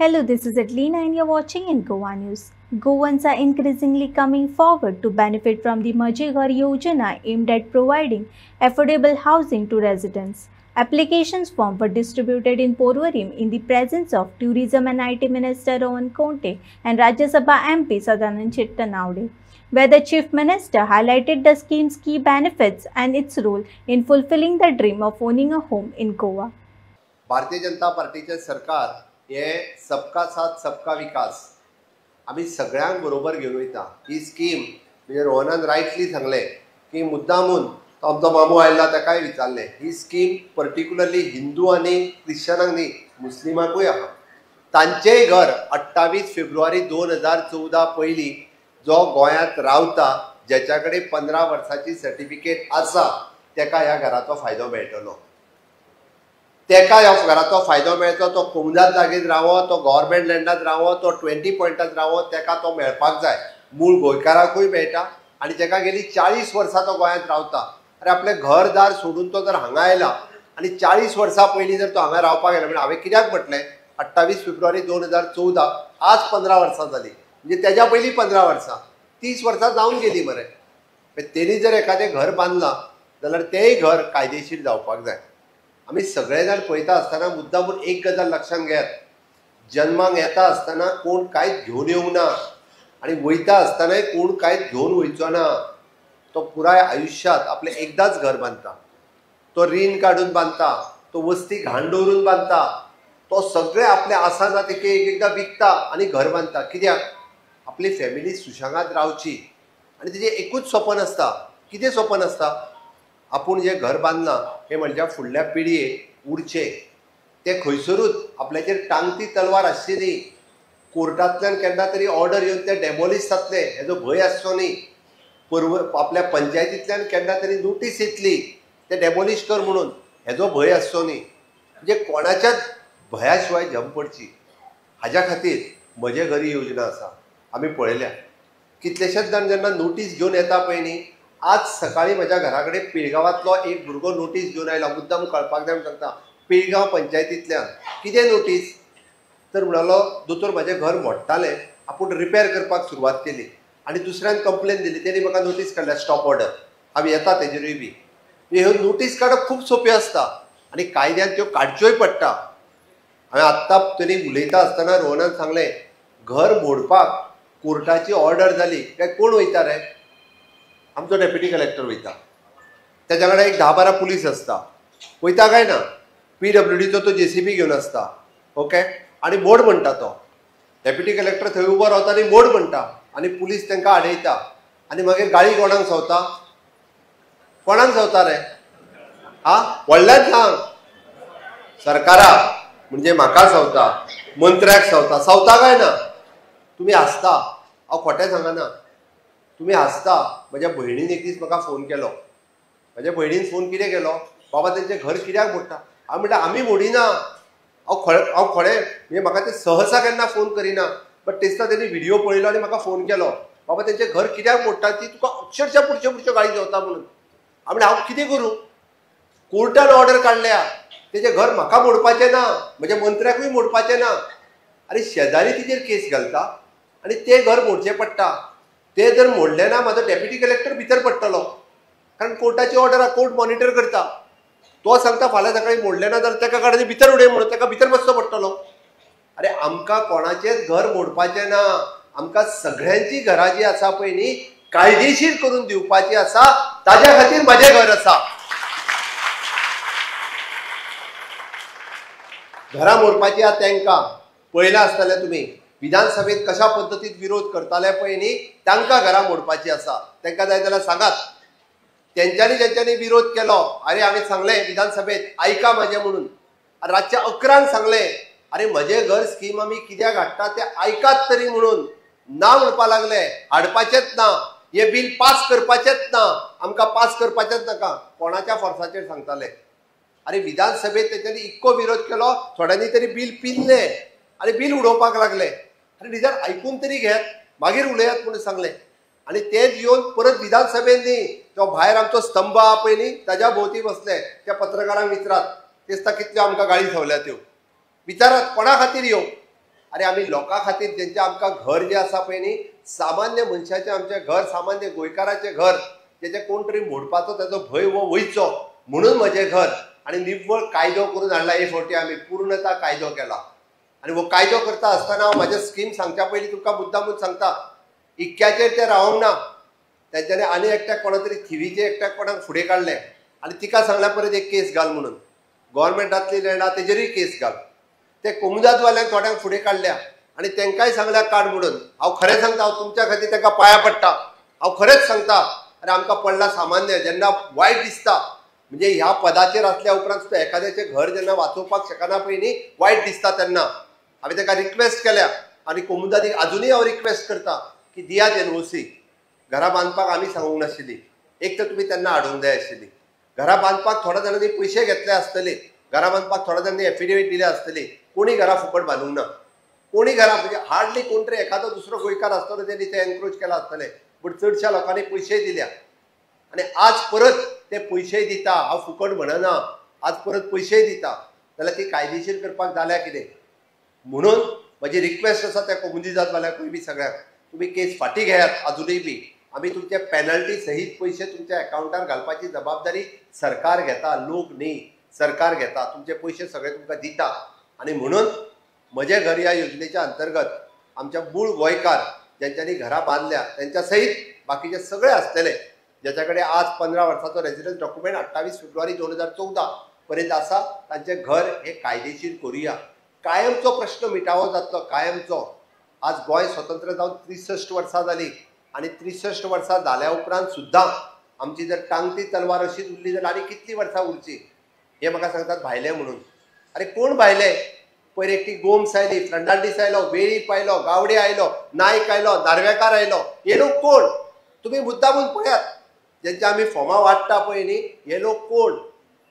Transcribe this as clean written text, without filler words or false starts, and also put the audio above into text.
Hello, this is Adelina and you're watching in Goa News. Goans are increasingly coming forward to benefit from the Majhe Ghar Yojana aimed at providing affordable housing to residents. Applications forms were distributed in Porvorim in the presence of Tourism and IT Minister Rohan Conte and Rajya Sabha MP Sadanand Chittanaude, where the Chief Minister highlighted the scheme's key benefits and its role in fulfilling the dream of owning a home in Goa. Bharatiya Janata पार्टीचे सरकार हे सबका साथ सबका विकास आम्ही सगळ्यांक बरोबर घेऊन वयता। ही स्कीम म्हणजे रोहनान रायटली सांगले की मुद्दामून तो आमचो मामू आयला ताकाय विचारले ही स्कीम पर्टिक्युलरली हिंदू आणि क्रिश्चनांक न्ही मुस्लिमांकूय आहा। तांचेय घर 28 फेब्रुवारी 2014 पयली जो गोंयांत रावता ज्याच्याकडे 15 वर्साची सर्टिफिकेट आसा तेका ह्या घराचो फायदो मेळटलो। तेका ह्या घराचो फायदो मेळचो तो कोमदात जागेत रावो तो गव्हर्मेंट लँडात रावो तो 20 पॉयंटात रावो तेका तो मेळपाक जाय। मूळ गोंयकाराकूय मेळटा आनी जेका गेली 40 वर्सां तो गोंयांत रावता अरे आपले घरदार सोडून तो जर हांगा आयला आनी 40 वर्सां पयलीं जर तो हांगा रावपाक गेला म्हणजे हांवें कित्याक म्हटलें 28 फेब्रुवारी 2014 आज 15 वर्सां जाली म्हणजे तेज्या पयलीं 15 वर्सां 30 वर्सां जावन गेली मरे। तेणी जर एखादें घर बांदलां जाल्यार तेंय घर कायदेशीर जावपाक जाय। आम्ही सगळे जाण पळयता आसतना मुद्दामून एक गजाल लक्षात घेयात जन्माक येता आसतना कोण कांयच घेवन येवंक ना आनी वयता आसतनाय कोण कांयच घेवन वयचो ना। तो पुराय आयुश्यांत आपलें एकदांच घर बांदता तो रीण काडून बांदता तो वस्ती घाण दवरून बांदता तो सगळे आपले आसा ना ते एक एकदां विकता आनी घर बांदता कित्याक आपली फॅमिली सुशेगाद रावची आनी तेजें एकूच स्वप्न आसता। कितें स्वप्न आसता आपूण जे घर बांदलां हे म्हणजे फुडल्या पिळयेक उरचे ते खंयसरूच आपल्याचेर टांगती तलवार आसची न्ही कोर्टांतल्यान केन्ना तरी ऑर्डर येवन ते डेमोलिश जातले हेजो भंय आसचो न्ही। आपल्या पंचायतींतल्यान केन्ना तरी नोटीस येतली ते डेमोलिश कर म्हणून हेजो भंय आसचो न्ही। म्हणजे कोणाच्याच भया शिवाय जम पडची हाज्या खातीर म्हजे घरी योजना आसा। आमी पळयल्या कितलेशेच जाण जेन्ना नोटीस घेवन येता पळय न्ही आज सकाळी म्हज्या घरा कडेन पिळगांवांतलो एक भुरगो नोटीस घेवन आयला मुद्दाम कळपाक जाय सांगता पिळगांव पंचायतींतल्यान कितें नोटीस तर म्हणालो दोतोर म्हाजें घर मोडटालें आपूण रिपेर करपाक सुरवात केली आनी दुसऱ्यान कंप्लेन दिली तेणी म्हाका नोटीस काडल्या स्टॉप ऑर्डर हांव येता तेजेरूय बी ह्यो नोटीस काडप खूब सोंप्यो आसता आनी कायद्यान त्यो काडच्योय पडटा। हांवें आत्तां तरी उलयता आसतना रोहनान सांगलें घर मोडपाक कोर्टाची ऑर्डर जाली काय कोण वयता रे आमचो डेप्युटी कलेक्टर वयता तेच्या कडेन एक 10-12 पुलीस आसता वयता काय ना PWDचो तो JCB घेवन आसता ओके आनी मोड म्हणटा तो डेप्युटी कलेक्टर थंय उबो रावता आनी मोड म्हणटा आनी पुलीस तांकां आडयता आनी मागीर गाळी कोणाक सवता कोणाक सवता रे व्हडल्यान सांग सरकाराक म्हणजे म्हाका सवता मंत्र्याक सवता काय ना तुमी हांसता हांव खोटें सांगना तुम्ही हसता। म्हज्या भयणीन एक दीस म्हाका फोन केलो म्हज्या भयणीन फोन कितें केलो बाबा तेंचें घर कित्याक मोडटा हांव म्हणटा आमी मोडिना हांव खरें म्हणजे म्हाका ते सहसा केन्ना फोन करिना बट तेसता तेणी व्हिडिओ पळयलो आनी म्हाका फोन केलो बाबा तेंचें घर कित्याक मोडटा ती तुका अक्षरशः पुढच्यो गाळी जेवता म्हणून हांव म्हणलें हांव कितें करूं कोर्टान ऑर्डर काडल्या तेजें घर म्हाका मोडपाचें ना म्हज्या मंत्र्याकूय मोडपाचें ना आनी शेजारी तिचेर केस घालता आनी तें घर मोडचें पडटा ते जर मोडले ना माझा डेप्युटी कलेक्टर भितर पडटलो कारण कोर्टाची ऑर्डर कोर्ट मॉनिटर करता तो सांगता फाल्यां सकाळी मोडले ना जाल्यार तेका काडून भितर उडय म्हणून तेका भितर बसचो पडटलो। अरे आमकां कोणाचेच घर मोडपाचें ना आमकां सगळ्यांची घरां जी आसा पळय न्ही कायदेशीर करून दिवपाची आसा ताज्या खातीर म्हाजें घर आसा। घरां मोडपाची आहा तांकां पळयलां आसतलें तुमी विधानसभेत कशा पद्धतीत विरोध करताले पळय न्ही तांकां घरां मोडपाची आसा तांकां जाय जाल्यार सांगात ज्यांच्यानी विरोध केलो अरे हांवें सांगलें विधानसभेत आयका म्हजें म्हणून रातच्या 11 सांगलें अरे म्हजें घर स्कीम आमी कित्याक हाडटा तें आयकात तरी म्हणून ना म्हणपा लागले हाडपाचेंच ना हे बील पास करपाचेंच ना आमकां पास करपाचेंच नाका कोणाच्या फोर्साचेर सांगताले। अरे विधानसभेत तेंच्यांनी इतको विरोध केलो थोड्यांनी तरी बील पिल्लें आनी बील उडोवपाक लागले अरे निदान आयकून तरी घेयात मागीर उलयात म्हणून सांगलें आनी तेच येवन परत विधानसभेन न्ही तो भायर आमचो स्तंभ आहा पळय न्ही ताज्या भोंवती बसले त्या पत्रकारांक विचारात दिसता कितल्यो आमकां गाळी खावल्या त्यो विचारात कोणा खातीर यो अरे आमी लोकां खातीर जेंचे आमकां घर जे आसा पळय न्ही, सामान्य मनशाचें आमचें घर, सामान्य गोंयकाराचें घर, जेचे कोण तरी मोडपाचो ताचो भंय वो वयचो म्हणून म्हजें घर, आनी निव्वळ कायदो करून हाडला हे फावटी आमी पूर्णता कायदो केला. आनी हो कायदो करता आसतना हांव म्हाजे स्कीम सांगच्या पयलीं तुमकां मुद्दामूच सांगता, इक्क्याचेर ते रावंक ना. तेंच्यांनी आनी एकट्याक कोणा तरी थिवीचे एकट्याक कोणाक फुडें काडले आनी तिका सांगल्या परत एक केस घाल म्हणून. गव्हर्मेंटांतली लँड आहा तेजेरूय केस घाल. ते कोमुदादवाल्यांक थोड्यांक फुडें काडल्या आनी तेंकाय सांगल्या काड म्हणून. हांव खरें सांगता, हांव तुमच्या खातीर तांकां पांया पडटा. हांव खरेंच सांगता. अरे आमकां पडला सामान्य, जेन्ना वायट दिसता, म्हणजे ह्या पदाचेर आसल्या उपरांत सुद्दां एखाद्याचें घर जेन्ना वाचोवपाक शकना पळय न्ही, वायट दिसता तेन्ना हांवें ताका रिक्वेस्ट केल्या. आनी कोमुदादीक अजुनूय हांव रिक्वेस्ट करता की दियात एनओसी. घरां बांदपाक आमी सांगूंक नाशिल्ली, एक तर तुमी तेन्ना हाडूंक जाय आशिल्ली. घरां बांदपाक थोड्या जाणांनी पयशे घेतले आसतले, घरां बांदपाक थोड्या जाणांनी एफिडेवीट दिले आसतले, कोणी घरां फुकट बांदूंक ना. कोणी घरां म्हणजे हार्डली कोण तरी एखादो दुसरो गोंयकार आसतलो तेणी ते एनक्रोच केला आसतले, पूण चडशा लोकांनी पयशे दिल्या. आनी आज परत ते पयशे दिता. हांव फुकट म्हणना, आज परत पयशे दिता जाल्यार ती कायदेशीर करपाक जाल्या कितें. म्हणून म्हजी रिक्वेस्ट आसा त्या कोमुदादवाल्यांकूय बी सगळ्यांक, तुमी केस फाटीं घेयात अजुनूय बी. आमी तुमचे पेनल्टी सहीत पयशे तुमच्या अकाउंटार घालपाची जबाबदारी सरकार घेता, लोक न्ही, सरकार घेता. तुमचे पयशे सगळे तुमकां दिता. आनी म्हणून म्हजें घर ह्या योजनेच्या अंतर्गत आमच्या मूळ गोंयकार ज्यांच्यांनी घरां बांदल्या त्यांच्या सहीत बाकीचे सगळे आसलेले, ज्याच्या कडेन आज 15 वर्साचो रेजिडन्स डॉक्युमेंट 28 फेब्रुवारी 2014 पर्यंत आसा, तांचें घर हे कायदेशीर करुया. कायमचो प्रश्न मिटावो जातलो, कायमचो. आज गोंय स्वतंत्र जावन 63 वर्सां जाली आनी 63 वर्सां जाल्या उपरांत सुद्दां आमची जर टांगती तलवार अशीच उरली जाल्यार आनी कितलीं वर्सां उरची. हे म्हाका सांगतात भायले म्हणून. अरे कोण भायले? पयर एकटी गोम्स आयली, फर्नांडीस आयलो, वेळीप आयलो, गावडे आयलो, नायक आयलो, नार्वेकार आयलो. हे लोक कोण? तुम्ही मुद्दामून पळयात. जेंचे आमी फॉर्मां वाडटा पळय न्ही, हे लोक कोण?